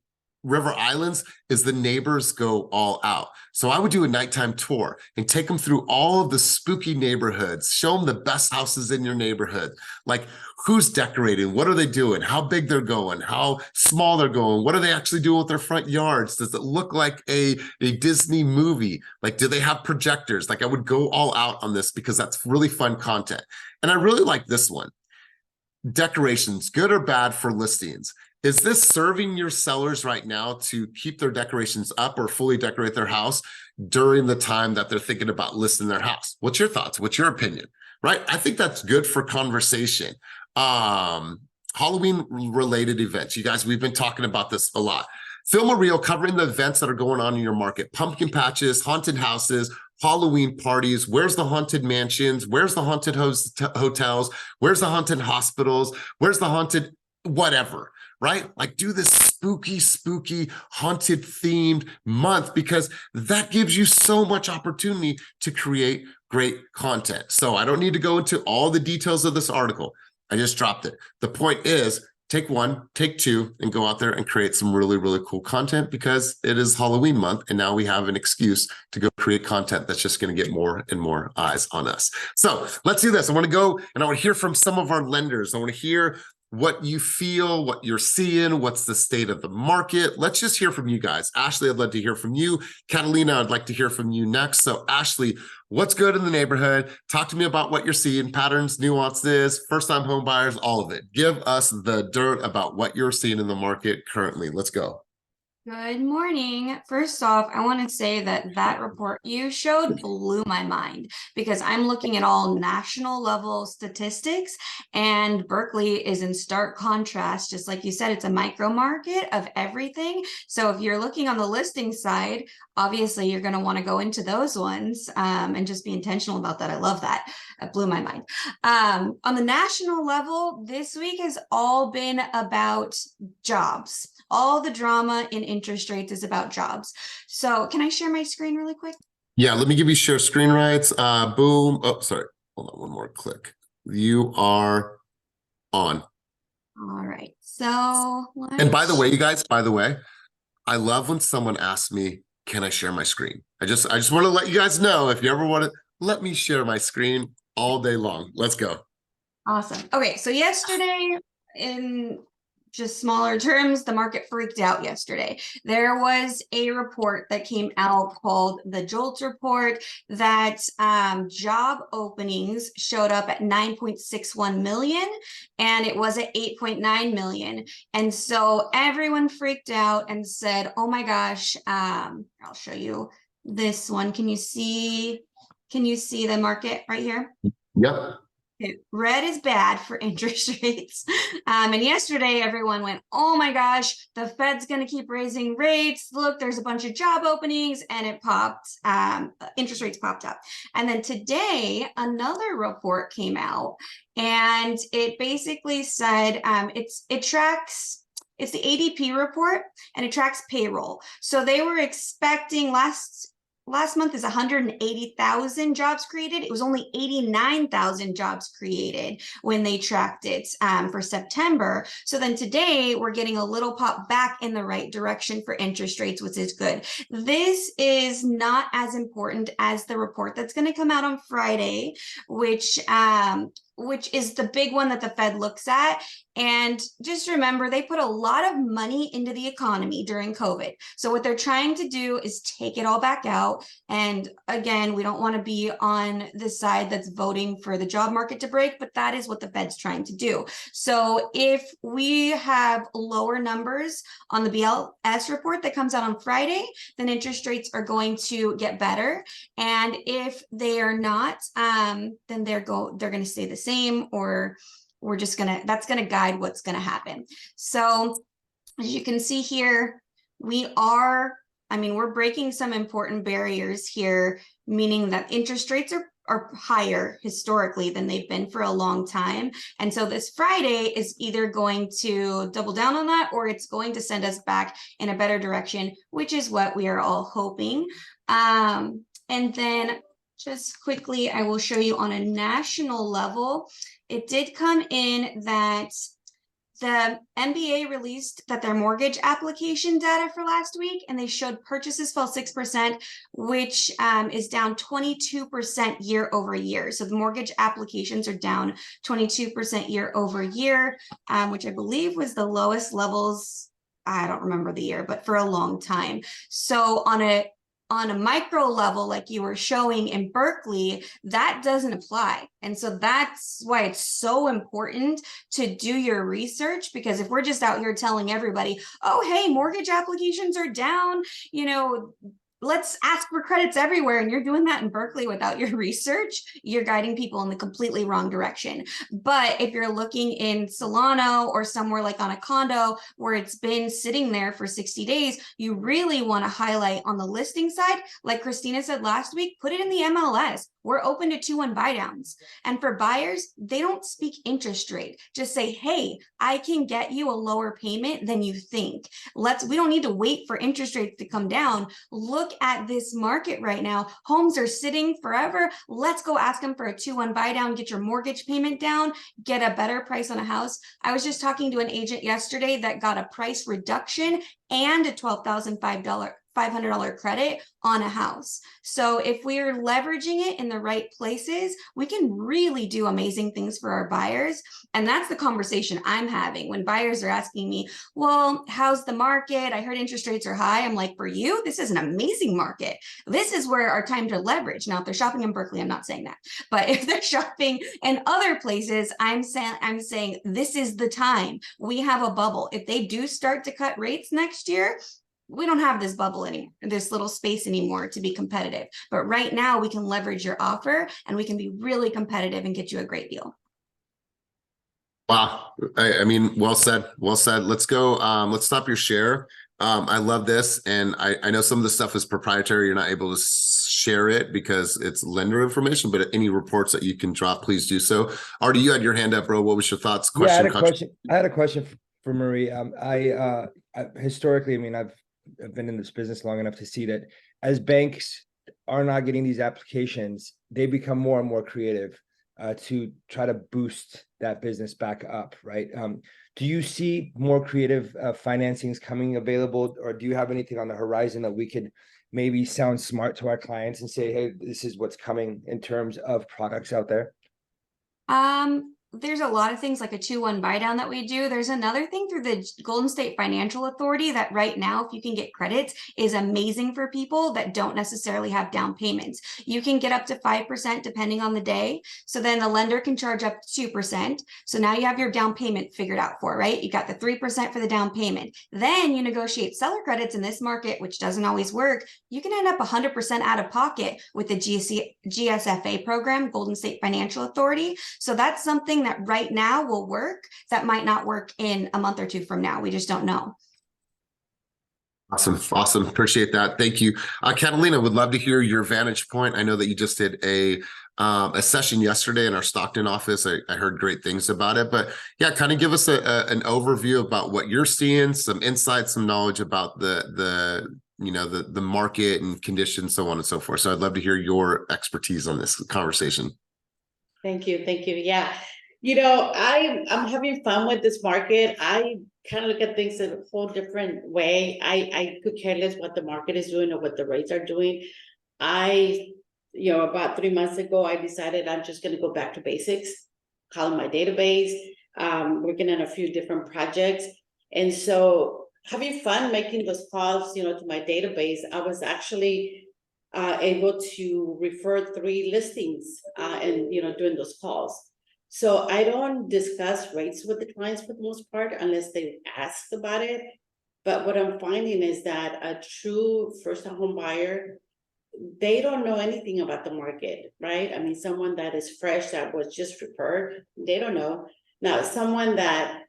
River Islands is the neighbors go all out. So I would do a nighttime tour and take them through all of the spooky neighborhoods, show them the best houses in your neighborhood, like who's decorating, what are they doing, how big they're going, how small they're going, what are they actually doing with their front yards? Does it look like a Disney movie? Like, do they have projectors? Like I would go all out on this because that's really fun content. And I really like this one. Decorations, good or bad for listings. Is this serving your sellers right now to keep their decorations up or fully decorate their house during the time that they're thinking about listing their house? What's your thoughts? What's your opinion? Right? I think that's good for conversation. Halloween related events. You guys, we've been talking about this a lot. Film a reel covering the events that are going on in your market. Pumpkin patches, haunted houses, Halloween parties. Where's the haunted mansions? Where's the haunted hotels? Where's the haunted hospitals? Where's the haunted whatever? Right? Like do this spooky, haunted themed month because that gives you so much opportunity to create great content. So I don't need to go into all the details of this article. I just dropped it. The point is take one, take two, and go out there and create some really, really cool content because it is Halloween month. And now we have an excuse to go create content that's just going to get more and more eyes on us. So let's do this. I want to go and I want to hear from some of our lenders. I want to hear what you feel, what you're seeing, what's the state of the market. Let's just hear from you guys. Ashley, I'd love to hear from you. Catalina, I'd like to hear from you next. So Ashley, what's good in the neighborhood? Talk to me about what you're seeing, patterns, nuances, first-time home buyers, all of it. Give us the dirt about what you're seeing in the market currently. Let's go. Good morning. First off, I want to say that report you showed blew my mind because I'm looking at all national level statistics and Berkeley is in stark contrast. Just like you said, it's a micro market of everything. So if you're looking on the listing side, obviously you're going to want to go into those ones and just be intentional about that. I love that. It blew my mind. On the national level, this week has all been about jobs. All the drama in interest rates is about jobs. So can I share my screen really quick? Yeah, let me give you share screen rights. Boom. Oh, sorry. Hold on, one more click. You are on. All right. So and by the way, you guys, I love when someone asks me, can I share my screen? I just want to let you guys know if you ever want to let me share my screen all day long. Let's go. Awesome. Okay. So yesterday in just smaller terms, the market freaked out yesterday. There was a report that came out called the JOLTS report that job openings showed up at 9.61 million and it was at 8.9 million. And so everyone freaked out and said, oh my gosh, I'll show you this one. Can you see the market right here? Yep. Okay, red is bad for interest rates. And yesterday everyone went, oh my gosh, the Fed's going to keep raising rates. Look, there's a bunch of job openings and it popped, interest rates popped up. And then today, another report came out and it basically said it's the ADP report and it tracks payroll. So they were expecting last month is 180,000 jobs created. It was only 89,000 jobs created when they tracked it for September. So then today we're getting a little pop back in the right direction for interest rates, which is good. This is not as important as the report that's going to come out on Friday, which which is the big one that the Fed looks at. And just remember, they put a lot of money into the economy during COVID. So what they're trying to do is take it all back out. And again, we don't want to be on the side that's voting for the job market to break, but that is what the Fed's trying to do. So if we have lower numbers on the BLS report that comes out on Friday, then interest rates are going to get better. And if they are not, then they're going to stay the same, or that's gonna guide what's gonna happen. So as you can see here, we're breaking some important barriers here, meaning that interest rates are higher historically than they've been for a long time. And so this Friday is either going to double down on that, or it's going to send us back in a better direction, which is what we are all hoping. And then just quickly, I will show you on a national level. It did come in that the MBA released that their mortgage application data for last week, and they showed purchases fell 6%, which is down 22% year over year. So the mortgage applications are down 22% year over year, which I believe was the lowest levels. I don't remember the year, but for a long time. So on a micro level, like you were showing in Berkeley, that doesn't apply. And so that's why it's so important to do your research, because if we're just out here telling everybody, oh, hey, mortgage applications are down, let's ask for credits everywhere, and you're doing that in Berkeley without your research, you're guiding people in the completely wrong direction. But if you're looking in Solano or somewhere like on a condo where it's been sitting there for 60 days, you really want to highlight on the listing side, like Christina said last week, put it in the MLS. We're open to 2-1 buy downs. And for buyers, they don't speak interest rate. Just say, hey, I can get you a lower payment than you think. We don't need to wait for interest rates to come down. Look at this market right now. Homes are sitting forever. Let's go ask them for a 2-1 buy down, get your mortgage payment down, get a better price on a house. I was just talking to an agent yesterday that got a price reduction and a $12,500 credit on a house. So if we're leveraging it in the right places, we can really do amazing things for our buyers. And that's the conversation I'm having when buyers are asking me, well, how's the market? I heard interest rates are high. I'm like, for you, this is an amazing market. This is where our time to leverage. Now, if they're shopping in Berkeley, I'm not saying that, but if they're shopping in other places, I'm saying this is the time. We have a bubble. If they do start to cut rates next year, we don't have this bubble anymore, this little space anymore to be competitive. But right now we can leverage your offer and we can be really competitive and get you a great deal. Wow. I mean, well said. Well said. Let's go. Let's stop your share. I love this. And I know some of the stuff is proprietary. You're not able to share it because it's lender information, but any reports that you can drop, please do so. Artie, you had your hand up, bro. What was your thoughts? I had a question for Marie. I historically, I've been in this business long enough to see that as banks are not getting these applications, they become more and more creative to try to boost that business back up, right? Do you see more creative financings coming available, or do you have anything on the horizon that we could maybe sound smart to our clients and say, hey, this is what's coming in terms of products out there? There's a lot of things like a 2-1 buy down that we do. There's another thing through the Golden State Financial Authority that right now, if you can get credits, is amazing for people that don't necessarily have down payments. You can get up to 5% depending on the day. So then the lender can charge up to 2%. So now you have your down payment figured out for, right? You got the 3% for the down payment. Then you negotiate seller credits in this market, which doesn't always work. You can end up 100% out of pocket with the GSFA program, Golden State Financial Authority. So that's something that right now will work that might not work in a month or two from now. We just don't know. Awesome. Appreciate that. Thank you. Catalina, would love to hear your vantage point. I know that you just did a session yesterday in our Stockton office. I heard great things about it, but yeah, kind of give us an overview about what you're seeing, some insights, some knowledge about the market and conditions, so on and so forth. So I'd love to hear your expertise on this conversation. Thank you. Yeah. I'm having fun with this market. I kind of look at things in a whole different way. I could care less what the market is doing or what the rates are doing. About 3 months ago, I decided I'm just going to go back to basics. call it my database, working on a few different projects. And so having fun making those calls, you know, to my database, I was actually able to refer 3 listings and, you know, doing those calls. So I don't discuss rates with the clients for the most part unless they ask about it. But what I'm finding is that a true first-time home buyer, they don't know anything about the market, right? I mean, someone that is fresh, that was just referred, they don't know. Now, someone that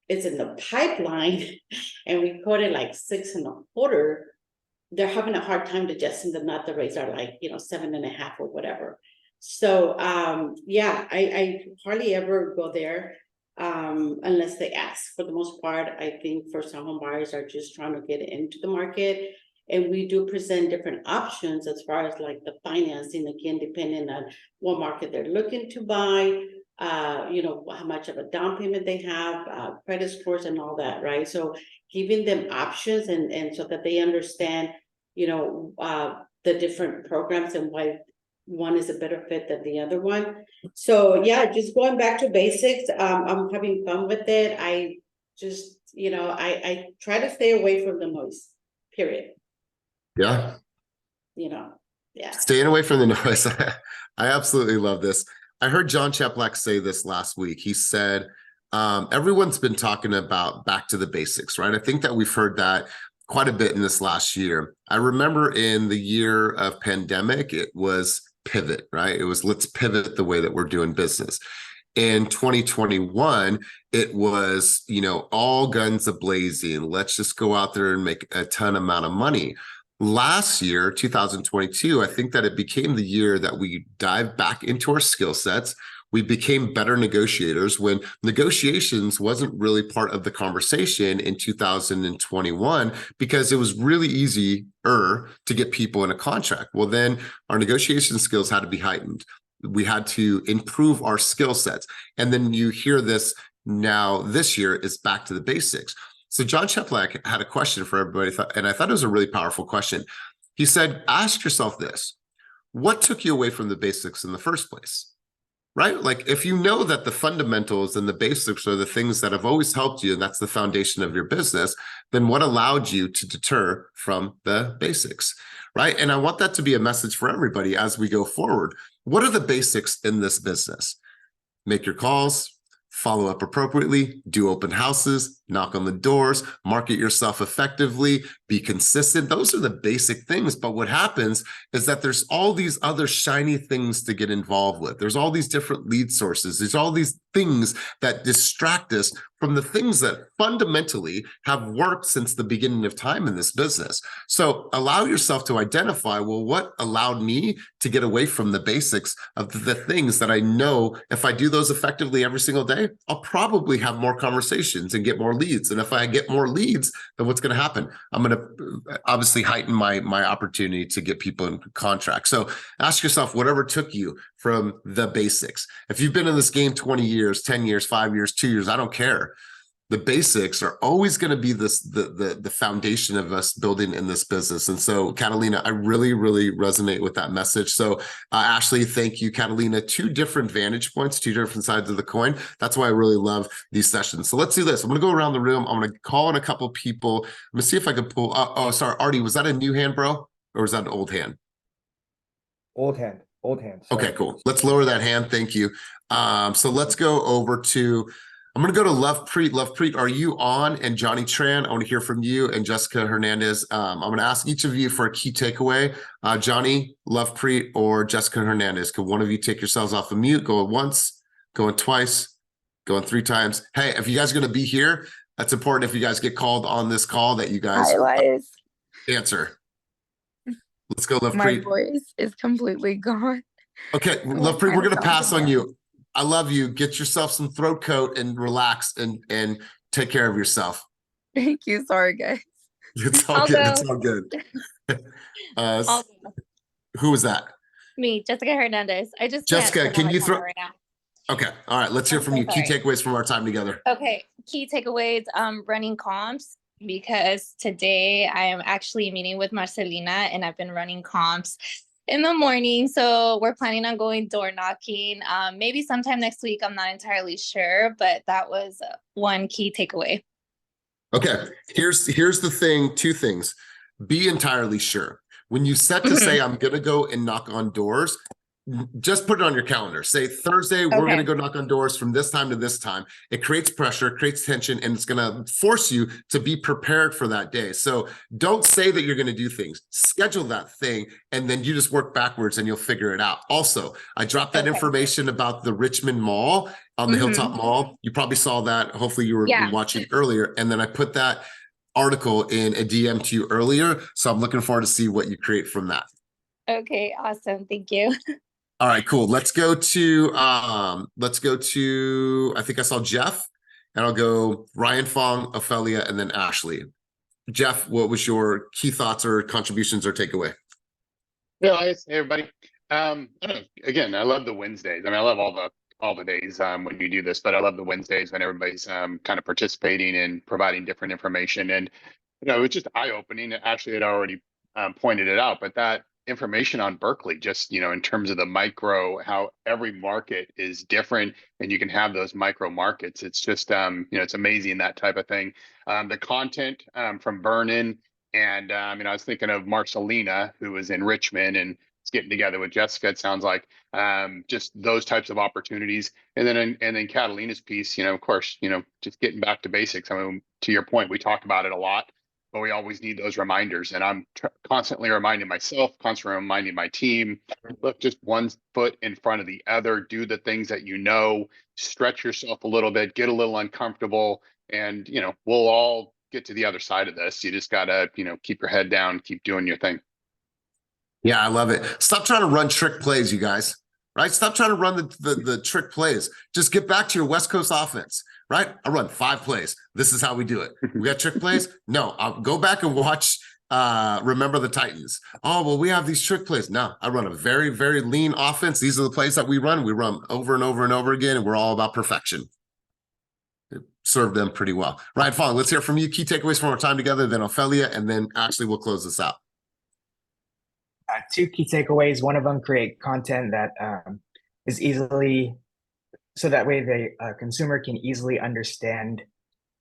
is in the pipeline and we quoted like 6.25, they're having a hard time digesting the nut. The rates are like, you know, 7.5 or whatever. So yeah, I hardly ever go there unless they ask. For the most part, I think first-time home buyers are just trying to get into the market. And we do present different options as far as like the financing, again, depending on what market they're looking to buy, you know, how much of a down payment they have, credit scores and all that, right? So giving them options and so that they understand, you know, the different programs and why one is a better fit than the other one. So yeah, just going back to basics, I'm having fun with it. I just, you know, I try to stay away from the noise, period. Yeah. You know, yeah. Staying away from the noise. I absolutely love this. I heard John Cheplack say this last week. He said, everyone's been talking about back to the basics, right? I think that we've heard that quite a bit in this last year. I remember in the year of pandemic, it was pivot, right? It was let's pivot the way that we're doing business. In 2021, it was, you know, all guns a-blazing. Let's just go out there and make a ton amount of money. Last year, 2022, I think that it became the year that we dived back into our skill sets. We became better negotiators when negotiations wasn't really part of the conversation in 2021 because it was really easier to get people in a contract. Well, then our negotiation skills had to be heightened. We had to improve our skill sets. And then you hear this now this year is back to the basics. So John Cheplack had a question for everybody, and I thought it was a really powerful question. He said, ask yourself this, what took you away from the basics in the first place? Right? Like if you know that the fundamentals and the basics are the things that have always helped you, and that's the foundation of your business, then what allowed you to deter from the basics, right? And I want that to be a message for everybody as we go forward. What are the basics in this business? Make your calls, follow up appropriately, do open houses, knock on the doors, market yourself effectively, be consistent. Those are the basic things. But what happens is that there's all these other shiny things to get involved with. There's all these different lead sources. There's all these things that distract us from the things that fundamentally have worked since the beginning of time in this business. So allow yourself to identify, well, what allowed me to get away from the basics of the things that I know if I do those effectively every single day, I'll probably have more conversations and get more leads. And if I get more leads, then what's going to happen? I'm going to obviously heighten my opportunity to get people in contract. So ask yourself, whatever took you from the basics. If you've been in this game 20 years, 10 years, 5 years, 2 years, I don't care. The basics are always going to be the foundation of us building in this business. And so, Catalina, I really, really resonate with that message. So, Ashley, thank you, Catalina. 2 different vantage points, 2 different sides of the coin. That's why I really love these sessions. So let's do this. I'm going to go around the room. I'm going to call in a couple people. I'm going to see if I can pull. Oh, sorry, Artie, was that a new hand, bro? Or was that an old hand? Old hand. Sorry. Okay, cool. Let's lower that hand. Thank you. So let's go over to, I'm going to go to Lovepreet. Lovepreet, are you on? And Johnny Tran, I want to hear from you, and Jessica Hernandez. I'm going to ask each of you for a key takeaway. Johnny, Lovepreet, or Jessica Hernandez. Could one of you take yourselves off of mute? Going once, going twice, going 3 times. Hey, if you guys are going to be here, that's important. If you guys get called on this call, that you guys answer. Let's go, Lovepreet. My voice is completely gone. Okay, Lovepreet, we're going to pass on you. I love you. Get yourself some throat coat and relax and take care of yourself. Thank you. Sorry, guys. It's all good. It's all good. Who was that? Me, Jessica Hernandez. I just Jessica, can you throw right now? Okay. All right. Let's hear from you. Key takeaways from our time together. Okay. Key takeaways, running comps, because today I am actually meeting with Marcelina and I've been running comps in the morning. So we're planning on going door knocking. Maybe sometime next week. I'm not entirely sure, but that was one key takeaway. Okay, here's the thing, two things. Be entirely sure. When you set to say, I'm gonna go and knock on doors, just put it on your calendar. Say Thursday, we're going to go knock on doors from this time to this time. It creates pressure, creates tension, and it's going to force you to be prepared for that day. So don't say that you're going to do things. Schedule that thing, and then you just work backwards and you'll figure it out. Also, I dropped that information about the Richmond Mall on the Hilltop Mall. You probably saw that. Hopefully you were watching earlier. And then I put that article in a DM to you earlier. So I'm looking forward to see what you create from that. Okay, awesome. Thank you. All right, cool. Let's go to I think I saw Jeff, and I'll go Ryan Fong, Ophelia, and then Ashley. Jeff, what was your key thoughts or contributions or takeaway? Yeah, hey everybody. I don't know. Again, I love the Wednesdays. I mean, I love all the days when you do this, but I love the Wednesdays when everybody's kind of participating and providing different information. And it's just eye-opening. Ashley had already pointed it out, but that information on Berkeley, just in terms of the micro, how every market is different, and you can have those micro markets. It's just it's amazing, that type of thing. The content from Vernon, and I was thinking of Marcelina, who was in Richmond and is getting together with Jessica. It sounds like just those types of opportunities. And then Catalina's piece, of course, just getting back to basics. I mean, to your point, we talk about it a lot, but we always need those reminders. And I'm constantly reminding myself, constantly reminding my team, look, just one foot in front of the other, do the things that stretch yourself a little bit, get a little uncomfortable, and, we'll all get to the other side of this. You just got to, keep your head down, keep doing your thing. Yeah, I love it. Stop trying to run trick plays, you guys, right? Stop trying to run the trick plays. Just get back to your West Coast offense. Right? I run 5 plays. This is how we do it. We got trick plays? No, I'll go back and watch Remember the Titans. Oh, well, we have these trick plays. No, I run a very, very lean offense. These are the plays that we run. We run over and over and over again, and we're all about perfection. It served them pretty well. Ryan Fong, let's hear from you. Key takeaways from our time together, then Ophelia, and then Ashley will close this out. 2 key takeaways. One of them, create content that is easily, so that way the consumer can easily understand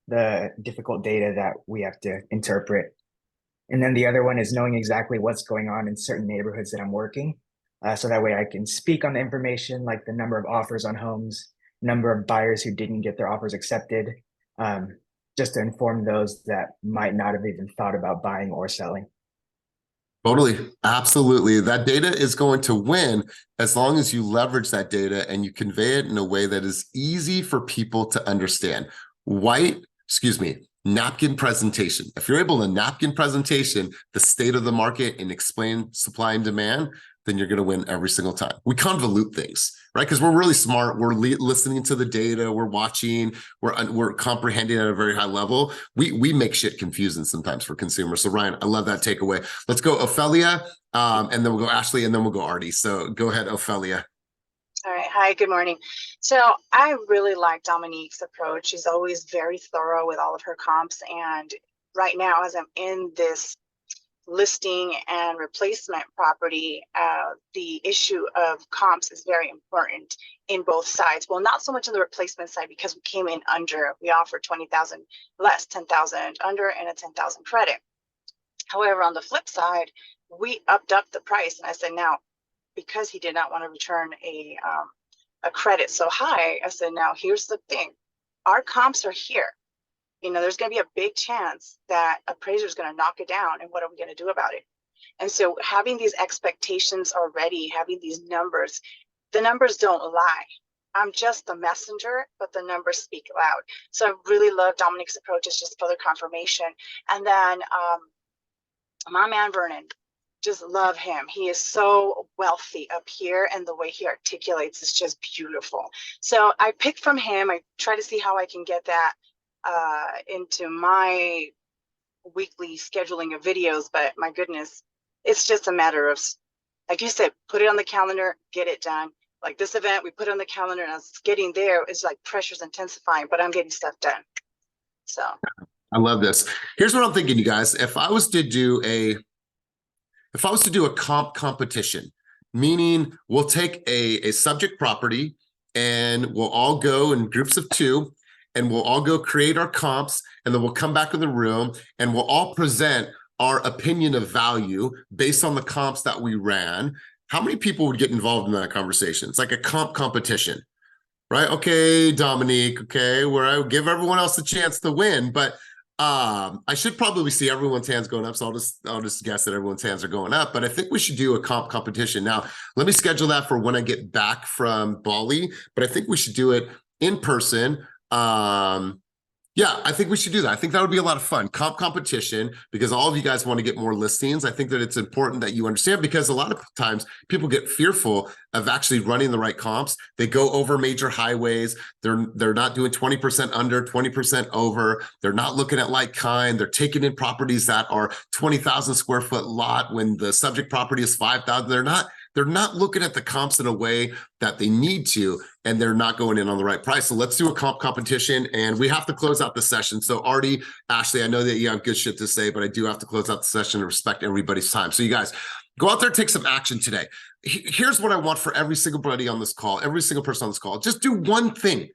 the difficult data that we have to interpret. And then the other one is knowing exactly what's going on in certain neighborhoods that I'm working. So that way I can speak on the information, like the number of offers on homes, number of buyers who didn't get their offers accepted, just to inform those that might not have even thought about buying or selling. Totally. Absolutely. That data is going to win as long as you leverage that data and you convey it in a way that is easy for people to understand. Napkin presentation. If you're able to napkin presentation the state of the market and explain supply and demand, then you're going to win every single time. We convolute things, right? Because we're really smart. We're listening to the data. We're watching. We're comprehending at a very high level. We make shit confusing sometimes for consumers. So Ryan, I love that takeaway. Let's go Ophelia, and then we'll go Ashley, and then we'll go Artie. So go ahead, Ophelia. All right. Hi, good morning. So I really like Dominique's approach. She's always very thorough with all of her comps. And right now, as I'm in this listing and replacement property, the issue of comps is very important in both sides. Well, not so much on the replacement side, because we came in under. We offered 20,000 less, 10,000 under, and a 10,000 credit. However, on the flip side, we upped up the price, and I said, now, because he did not want to return a credit so high, I said, now here's the thing, our comps are here. There's going to be a big chance that appraiser is going to knock it down, and what are we going to do about it? And so having these expectations already, having these numbers, the numbers don't lie. I'm just the messenger, but the numbers speak loud. So I really love Dominique's approach. It's just further confirmation. And then my man Vernon, just love him. He is so wealthy up here, and the way he articulates is just beautiful. So I picked from him. I try to see how I can get that into my weekly scheduling of videos, but my goodness, it's just a matter of, like you said, put it on the calendar, get it done. Like this event, we put it on the calendar, and it's getting there. It's like pressure's intensifying, but I'm getting stuff done. So I love this. Here's what I'm thinking, you guys. If I was to do if I was to do a comp competition, meaning we'll take a subject property and we'll all go in groups of 2 and we'll all go create our comps, and then we'll come back in the room and we'll all present our opinion of value based on the comps that we ran. How many people would get involved in that conversation? It's like a comp competition, right? Okay, Dominique, okay, where I give everyone else a chance to win, but I should probably see everyone's hands going up, so I'll just guess that everyone's hands are going up. But I think we should do a comp competition. Now, let me schedule that for when I get back from Bali, but I think we should do it in person. Yeah, I think we should do that. I think that would be a lot of fun. Comp competition, because all of you guys want to get more listings. I think that it's important that you understand, because a lot of times people get fearful of actually running the right comps. They go over major highways. They're not doing 20% under, 20% over. They're not looking at like kind. They're taking in properties that are 20,000 square foot lot when the subject property is 5,000. They're not looking at the comps in a way that they need to, and they're not going in on the right price. So let's do a comp competition, and we have to close out the session. So Artie, Ashley, I know that you have good shit to say, but I do have to close out the session and respect everybody's time. So you guys, go out there, take some action today. Here's what I want for every single buddy on this call, every single person on this call. Just do one thing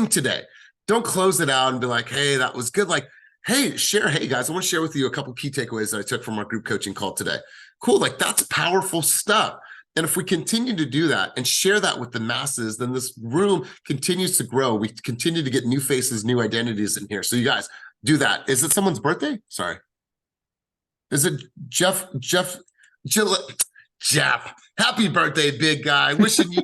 today. Don't close it out and be like, hey, that was good. Like, hey, share. Hey guys, I want to share with you a couple key takeaways that I took from our group coaching call today. Cool, like that's powerful stuff. And if we continue to do that and share that with the masses, then this room continues to grow. We continue to get new faces, new identities in here. So you guys do that. Is it someone's birthday? Sorry. Is it Jeff? Happy birthday, big guy. Wishing you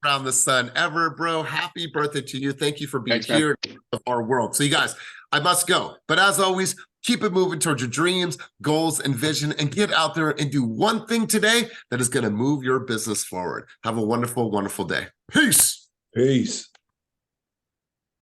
around the sun ever, bro. Happy birthday to you. Thank you for being here of our world. So you guys, I must go. But as always, keep it moving towards your dreams, goals, and vision, and get out there and do one thing today that is going to move your business forward. Have a wonderful, wonderful day. Peace. Peace.